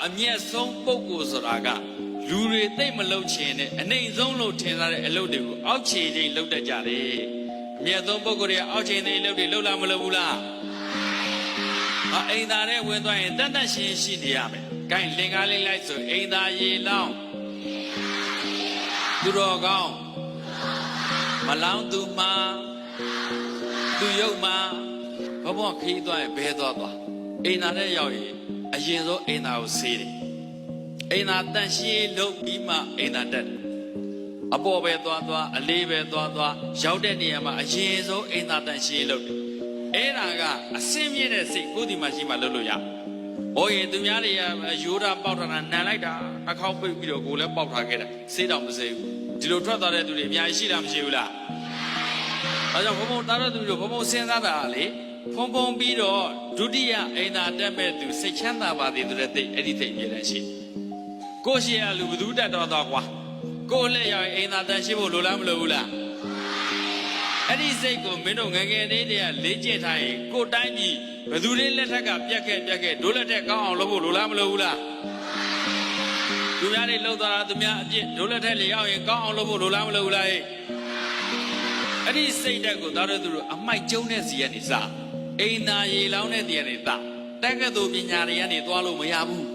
အမျက်ဆုံးပုဂ္ဂိုလ်ဆိုတာကလူတွေသိမ့်မလုပ်ချင်တဲ့အနိုင်ဆုံးလို့ထင်ထားတဲ့အလုပ်တွေကိုအောက်ခြေချင်းလုပ်တတ်ကြတယ်အမျက်ဆုံးပုဂ္ဂိုလ်တွေအောက်ခြေချင်းအလုပ်တွေလုပ်လားမလုပ်ဘူးလားအိမ်သားနဲ့ဝင်သွားရင်တတ်တတ်ရှင်းရှိနေရမယ်။ကိုင်းလင်ကားလေးလိုက်ဆိုအိမ်သားရေလောင်းသူတော်ကောင်းမလောင်းသူမှာသူရုပ်မှာဘဘခီးသွားရင်ဘဲသွားအိမ်သားနဲ့ရောက်ရင်အရင်ဆုံးအိမ်သားကိုဆေးတယ်အိမ်သားတန်ရှင်းလုပ်ပြီးမှအိမ်သားတက်တယ်အပေါ်ပဲသွားအလေးပဲသွားရောက်တဲ့နေရာမှာအရင်ဆုံးအိမ်သားတန်ရှင်းလုပ်တယ်အဲ့ဒါကအစင်းမြင့်တဲ့စိတ်ကိုယ်ဒီမှာရှိမှလုပ်လို့ရ။ဘောရင်သူများတွေကရိုးတာပေါက်ထားတာနန်လိုက်တာအခေါက်ပိတ်ပြီးတော့ကိုယ်လည်းပေါက်ထားခဲ့တာစေးတော့မစေးဘူးဒီလိုထွက်သွားတဲ့သူတွေအများကြီးရှိတာမရှိဘူးလား။ဒါကြောင့်ဘုံဘုံတားတဲ့သူတို့ဘုံဘုံစဉ်းစားတာလေဖုံဖုံပြီးတော့ဒုတိယအိမ်သာတက်မဲ့သူစိတ်ချမ်းသာပါသေးတဲ့တိတ်အဲ့ဒီတိတ်ပြည့်တယ်ရှိ။ကိုရှိရလူဘသူတက်တော့ကွာကိုလက်ရောက်အိမ်သာတန်ရှိဖို့လိုလားမလိုဘူးလား။အဲ့ဒီစိတ်ကိုမင်းတို့ငငယ်လေးတွေကလေ့ကျင့်ထားရင်ကိုတိုင်းကြီးဘယ်သူလေးလက်ထက်ကပြက်ခဲ့ဒိုးလက်ထက်ကောင်းအောင်လုပ်ဖို့လိုလားမလိုဘူးလားသူများတွေလှုပ်သွားတာသူများအပြစ်ဒိုးလက်ထက်လေရောက်ရင်ကောင်းအောင်လုပ်ဖို့လိုလားမလိုဘူးလားအဲ့ဒီစိတ်ဓာတ်ကိုသားတို့သူတို့အမိုက်ကျုံတဲ့စီကနေစအိမ်သာရေလောင်းတဲ့စီကနေစတက်ကတူပညာတွေကနေသွားလို့မရဘူး